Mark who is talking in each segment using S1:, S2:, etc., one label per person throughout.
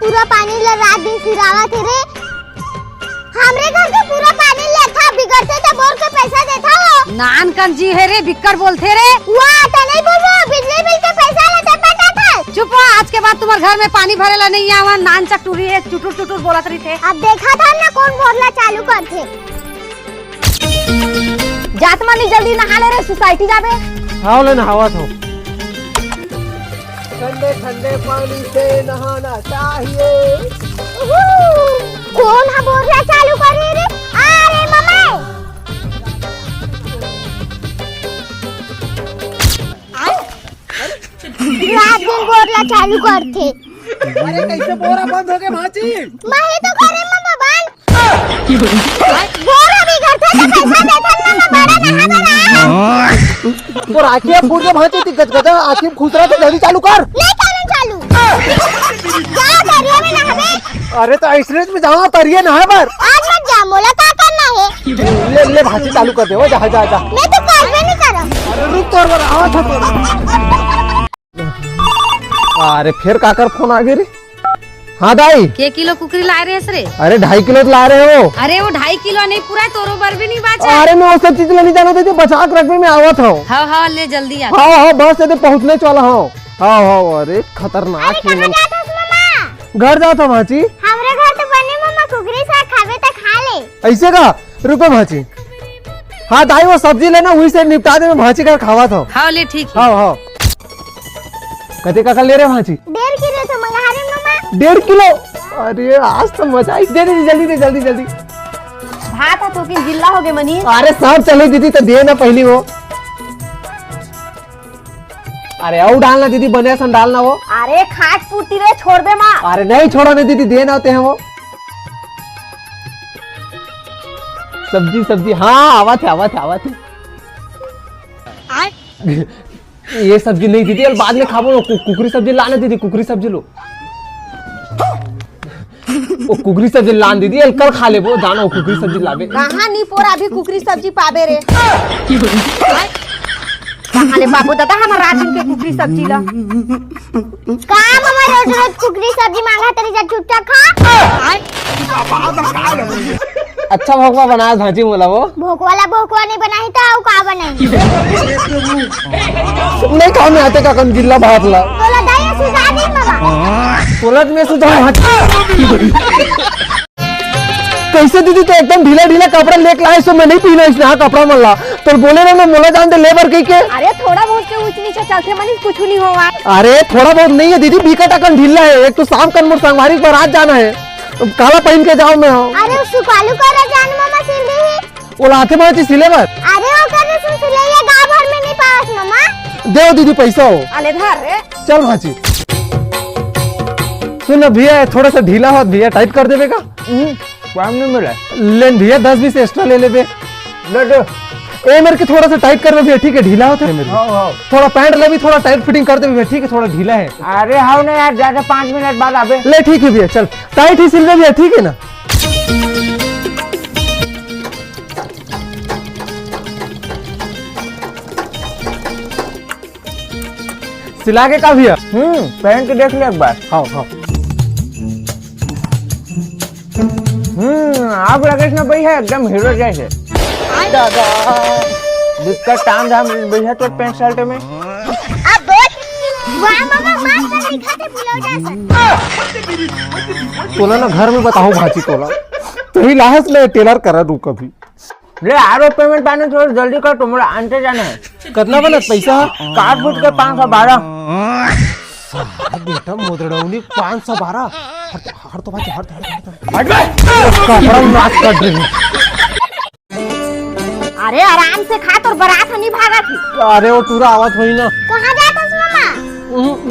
S1: पूरा पानी ला रात दिन फिरावा थे रे। हमरे घर के पूरा पानी ले था बिगड़ते तो बोर के पैसा देता हो।
S2: नान कंजी है रे, बिक्कर बोलते रे।
S1: वाह तो नहीं बोलो, बिजली बिल के पैसा लेते पता था।
S2: चुप हो, आज के बाद तुम्हारे घर में पानी भरेला नहीं आवा। नान चटूरी है, चुटुर चुटुर बोलत रही थे।
S1: अब देखा था ना कौन बोलना चालू करते।
S2: जात मानी जल्दी नहा ले रे, सोसाइटी जाबे।
S3: हाँ ले नहावा था।
S4: ठंडे ठंडे पानी से नहाना चाहिए।
S1: कौन हा बोलना चालू कर रे? अरे मम्मी रात दिन बोलना चालू करते।
S4: अरे कैसे बोरा बंद हो गया भाची?
S1: मैं तो करे मम्मा बंद। बोरा भी घर से तो पैसा देता ना बड़ा नहा बना।
S4: और आँखें फूट के भाची थी गजगजा आँखें खुश रहा तो जल्दी चालू कर।
S1: नहीं करना चालू। जा दरिया में नहाबे।
S4: अरे तो आइसलेट में जाओ तरिए नहा पर।
S1: आज मत जा, मोला का करना है।
S4: ले ले भाची चालू कर दे। वो जा जा जा।
S1: मैं तो कर भी नहीं करम।
S4: अरे रुक तो और आवा था तो। अरे फिर काकर फोन आ गया रे। हाँ दाई
S2: के किलो कुकरी लाए रे रे?
S4: अरे 2.5 किलो ला रहे हो?
S2: अरे वो 2.5 किलो नहीं, पूरा तोरो बर भी नहीं बाचा।
S4: अरे मैं वो सब चीज लेने जाना था, बचा के रखने में आवत हूँ।
S2: हाँ हाँ ले जल्दी आ।
S4: हाँ हाँ बस से पहुँचने वाला हूँ। हाँ हाँ अरे खतरनाक है। घर जाता भाची।
S1: हमरे घर तो बने मम्मा कुकरी साग खावे तो खा ले।
S4: ऐसे का रुको भाची। हाँ दाई वो सब्जी लेना वही से निपटा दे। मैं भाची का खावा था।
S2: हाँ ले ठीक है।
S4: हाँ हाँ कते का ले रहे भाची?
S1: 1.5 किलो तो मंगा रहे मम्मा।
S4: 1.5 किलो? अरे आज तो मजा आई। दे दे जल्दी दे जल्दी जल्दी।
S2: भात था तो कि जिल्ला हो गए मनी।
S4: अरे सब चले दीदी तो दे ना पहली वो। अरे और डालना दीदी, बने सन डालना वो।
S2: अरे खाट फूटी रे, छोड़ दे माँ।
S4: अरे नहीं छोड़ा नहीं दीदी, दे ना होते हैं वो। सब्जी सब्जी हाँ आवा थे आवा थे आवा थे। ये सब्जी नहीं दीदी, बाद में खाबो। कुकरी सब्जी लाना दीदी, कुकरी सब्जी लो। वो कुकरी सब्जी लान दीदी, कल खा ले वो। जाना कुकरी सब्जी लावे।
S2: कहाँ नहीं पोरा अभी कुकरी सब्जी पाबे रे। कहाँ ले बाबू दादा हमारा रात दिन के कुकरी सब्जी ला।
S1: का मम्मा रोज रोज कुकरी सब्जी मांगा तेरी जा चुपचाप खा।
S4: अच्छा भोगवा बनाया भाजी मोला वो।
S1: भोकवाला नहीं बनाई तो का बनाई?
S4: नहीं खाओ में आते का कम जिल्ला भात ला।
S1: तोला दही सुझा दी मम्मा।
S4: तोलत में सुधा कैसे दीदी तो एकदम ढीला ढीला कपड़ा लेके लाए। सो मैं नहीं पीना इसने। हाँ कपड़ा मल्ला तो बोले ना मैं मोला जान दे लेबर कही के।
S2: अरे थोड़ा बहुत के ऊंच नीचे चलते मनी कुछ नहीं होगा।
S4: अरे थोड़ा बहुत नहीं है दीदी, बीका टकन ढीला है। एक तो शाम कन मोर संगवारी पर आज जाना है, तो काला पहन के जाओ मैं।
S1: अरे उस सुकालू कर जान मम्मा सिल दी।
S4: वो लाते माची सिले पर।
S1: अरे वो कर सुन सिलैया गांव भर में नहीं पास मम्मा।
S4: दे दीदी पैसा हो।
S2: अले धर रे।
S4: चल भाजी सुन भैया, थोड़ा सा ढीला हो भैया, टाइट कर देवे का। काम नहीं मिला लेन भैया, 10-20 एक्स्ट्रा ले ले बे। ए मेरे के थोड़ा सा टाइट कर भैया, ठीक है ढीला होता है मेरे। थोड़ा पैंट ले भी थोड़ा टाइट फिटिंग कर दे भैया, ठीक है थोड़ा ढीला है।
S3: अरे हाँ ना यार, ज्यादा 5 मिनट बाद आबे।
S4: ले ठीक है भैया, चल टाइट ही सिल भैया, ठीक है ना। सिला के का भैया?
S3: पहन के देख ले एक बार।
S4: हाँ हाँ
S3: आप लगे ना भैया एकदम हीरो जैसे। दादा दिक्कत टाइम धाम भैया तो पैंट शर्ट में।
S1: अब बोल। वाह मम्मा मास्टर लिखा थे बुलाओ जा।
S4: तोला ना घर में बताओ भाजी तोला तो ही लाहस ले टेलर करा दू कभी।
S3: ले आरो पेमेंट पाने थोड़ा जल्दी कर, तुम्हारा आंटे जाना है।
S4: कितना बनत पैसा?
S3: काट फुट के 512।
S4: बेटा मोदड़ौनी 512। हर तो बात हर
S2: अरे आराम से खा, तो बारात नहीं भागा थी।
S4: अरे वो पूरा आवाज हुई ना।
S1: कहां जाता मम्मा?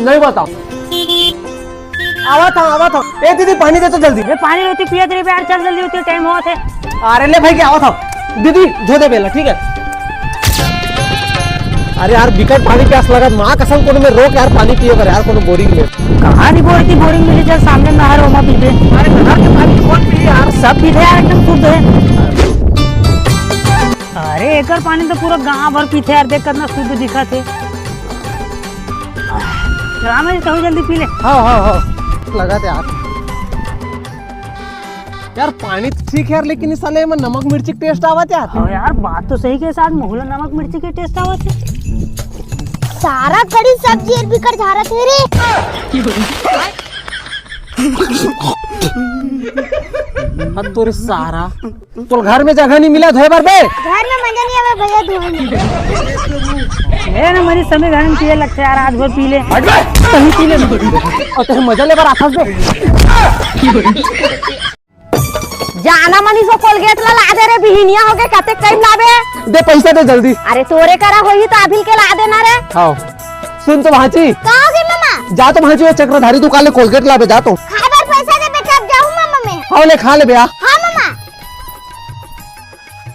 S4: नहीं बताओ। आवा था। ए दीदी पानी दे तो जल्दी।
S2: अरे पानी रोटी पिया तेरे यार, चल जल्दी होती टाइम हुआ थे।
S4: अरे ले भाई क्या आवा था दीदी, धो दे बेला ठीक है। अरे यार बिकट पानी प्यास लगा, माँ कसम कोनो में रोक यार, पानी पियो कर यार कोनो बोरिंग में।
S2: कहाँ नहीं बोरी थी, बोरिंग में चल सामने नहर हो वहाँ पीते।
S4: अरे नहर के पानी कौन पी यार?
S2: सब पीते यार, एकदम शुद्ध है। अरे एकर पानी तो पूरा गांव भर पीते यार, देख कितना शुद्ध दिखा थे। चला मैं तो जल्दी पी ले।
S4: हाँ लगा थे यार। यार पानी तो ठीक है यार, लेकिन इस साले में नमक मिर्ची टेस्ट आवत यार।
S5: हाँ यार बात तो सही के साथ मोहला नमक मिर्ची के टेस्ट आवत है।
S1: सारा कड़ी सब्जी और बिकर झारा थे रे।
S4: अब तोरे सारा तो घर में जगह नहीं मिला धोए बार बे।
S1: घर में मजा नहीं आवे भैया धोने।
S5: ये ना मेरी समय घर में पिए लगता है यार, आज भर पी ले
S4: हट बे कहीं पी ले और तेरे मजा ले बार आता बे।
S2: जाना मनी सो कोलगेट ला दे रे, बिहिनिया हो गए कते टाइम लावे।
S4: दे पैसा दे जल्दी।
S2: अरे तोरे करा होई तो अभिल के ला देना रे।
S4: हाँ सुन तो भांची,
S1: कहोगे मामा?
S4: जा तो भांची वो चक्रधारी दुकान ले कोलगेट ला बे, जा तो।
S1: खाए बार पैसा दे बेटा, अब जाऊं मामा मैं।
S4: हाँ ले खा ले बे।
S1: हाँ मामा।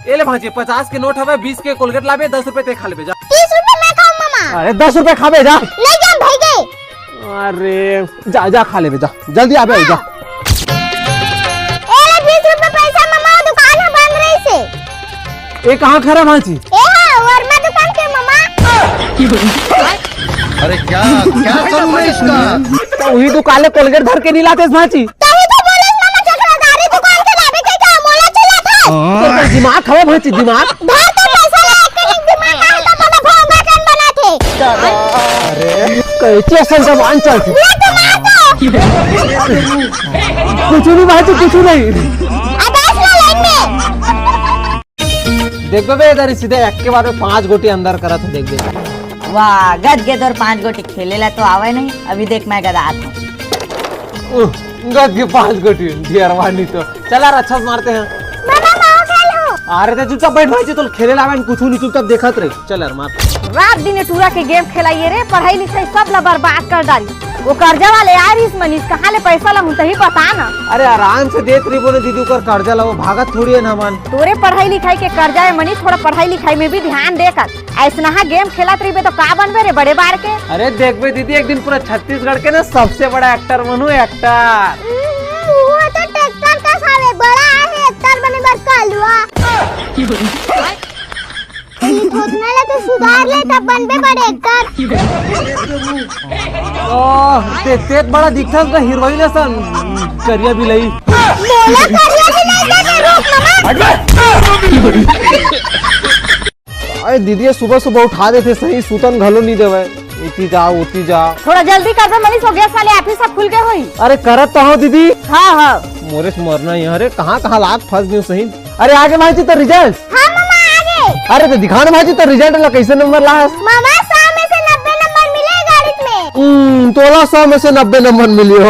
S4: ये ले भांची 50 के नोट हवे, 20 के कोलगेट ला बे, 10 रुपए ते खा ले बे जा।
S1: 30 रुपए मैं खाऊं मामा।
S4: अरे 10 रुपए खा बे जा।
S1: ले जा भाई गए।
S4: अरे जा जा खा ले बे जा, जल्दी आ बे जा।
S1: ए ले 20 रुपए पैसा मामा, दुकान है बंद रही से।
S4: ये कहाँ खरा भांची?
S1: ए हाँ वर्मा दुकान के मामा।
S6: अरे क्या क्या करूं मैं इसका?
S4: तो वही दुकान ले कोलगेट भर के नहीं लाते इस भांची।
S1: तभी तो बोले मामा चक्रधारी दुकान के लावे के का मोला चला था।
S4: तो दिमाग खवा भांची, दिमाग।
S1: धर तो पैसा ले के दिमाग का तो पता भोंगा कन बना थे।
S4: अरे कैसे असन का मान चलती।
S1: ले तो मार दो।
S4: कुछ नहीं भांची, कुछ नहीं।
S1: आदेश ला लाइन में।
S4: देख बे इधर सीधे एक के बाद में 5 गोटी अंदर करा था, देख दे।
S7: वाह गद गेद और 5 गोटी खेले ला तो आवे नहीं, अभी देख मैं गदात हूँ।
S4: गद के 5 गोटी ढेरवानी तो चल यार अच्छा से मारते हैं।
S1: मामा माओ खेलो।
S4: अरे तो चुपचाप बैठ भाई, तो खेले लावे कुछ नहीं, चुपचाप देखत रहे। चल यार मार।
S2: रात दिन टूरा के गेम खेलाइए रे, पढ़ाई लिखाई सब ला बर्बाद कर डाली। वो कर्जा वाले यार इस मनीष कहाँ ले पैसा ला तो ही बता ना।
S4: अरे आराम से देख रही बोले दीदी कर कर्जा ला, वो भागत थोड़ी है ना मान।
S2: तोरे पढ़ाई लिखाई के कर्जा है मनीष, थोड़ा पढ़ाई लिखाई में भी ध्यान देकर ऐसा गेम खेलत रही तो का बनबे रे बड़े बार के।
S4: अरे देख बे दीदी, एक दिन पूरा छत्तीसगढ़ के ना सबसे बड़ा एक्टर बनू, एक्टर।
S1: वो तो ट्रैक्टर का साले बड़ा है, एक्टर बने बार कालुआ। खोदने ले तो सुधार ले तब बनबे बड़े एक्टर।
S4: ओह तेज बड़ा दिखता है हीरोइन सन करिया भी लई।
S1: मोला करिया भी नहीं देते रूप मामा।
S4: अरे दीदी सुबह सुबह उठा देते सही, सुतन घलो नहीं देवे, इती जा उती जा।
S2: थोड़ा जल्दी कर दे मनीष, हो गया साले ऑफिस सब खुल गए होई।
S4: अरे करत तो हो दीदी।
S2: हाँ हाँ
S4: मोरे से मरना यहाँ, अरे कहाँ लाग फंस गई सही। अरे आगे भाई तो रिजल्ट।
S1: हाँ मामा आगे।
S4: अरे तो दिखा ना भाई तो रिजल्ट ला कैसे नंबर लास।
S1: मामा 100 में से 90 नंबर मिले गाड़ी में।
S4: तोला 100 में से 90 नंबर मिली हो।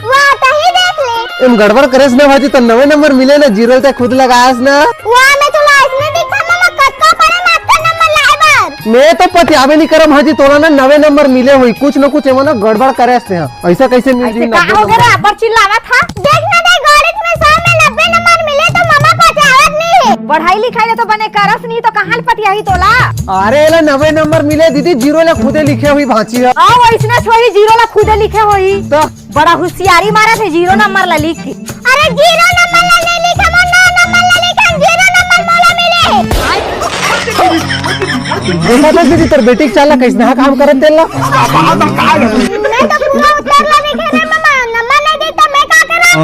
S1: वाह तही देख ले।
S4: इन गड़बड़ करेस ना भाजी तो 90 नंबर मिले ना, जीरो तक खुद लगायास ना।
S1: वाह मैं तो लाइफ में दिखा मामा कत्का पड़े मात्र नंबर लाए बार।
S4: मैं तो पतियावे नहीं करम भाजी, तोला ना 90 नंबर मिले हुई, कुछ न कुछ एमो ना गड़बड़ करेस ने। ऐसा कैसे मिल
S2: ऐसे
S4: जी
S2: का हो गया रे, पर चिल्लावा था।
S1: देखना दे गाड़ी में 100 में 90 नंबर मिले तो मामा पतियावत नहीं है।
S2: पढ़ाई लिखाई ले तो बने करस नहीं तो कहाँ पतिया ही तोला।
S4: अरे ला 90 नंबर मिले दीदी, जीरो ला खुदे लिखे हुई भाची है।
S2: हाँ वैसने छोड़ी जीरो ला खुदे लिखे होई
S4: तो
S2: बड़ा होशियारी मारा थे जीरो नंबर ला लिख के।
S1: अरे 0 नंबर ला नहीं लिखा मो 9 नंबर ला लिखा 0 नंबर मोला मिले।
S4: देखा था दीदी तेरे बेटी के चाला कैसे ना काम करत देला।
S1: मैं तो पूरा उत्तर ला लिखे रे मामा, नंबर नहीं देता मैं क्या करूं।